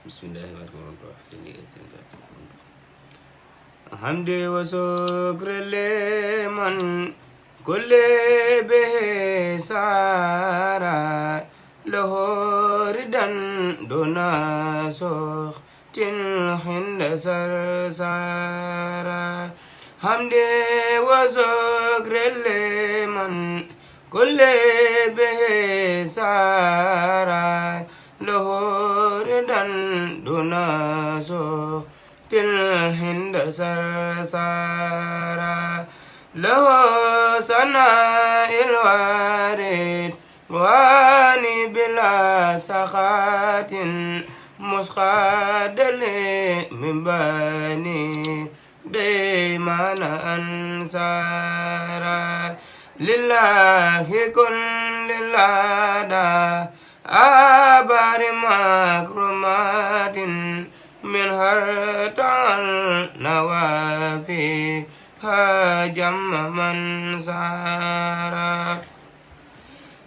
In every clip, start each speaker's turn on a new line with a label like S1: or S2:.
S1: bismillahirrahmanirrahim. hamdi wa sukri liman kulli bihi sara lahu ridan duna sukhtin hinda sarsara. hamdi wa sukri liman kulli bihi sara lahu ridan duna sukhtin hinda sarsara. له سناء الوارد واني بلا سخات مسخاد لي من بني ديمان أنصارا. لله كن لله أبار مكرمات من هرطا النوافي هاجم من سارا.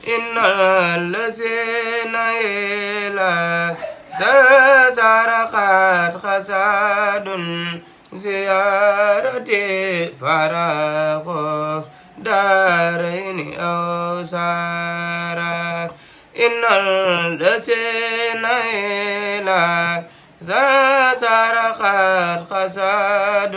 S1: إن الذين إلى سرسار قد خساد زيارتي فراغ دارين أو سارا. إن الذين إلى سرسار قد خساد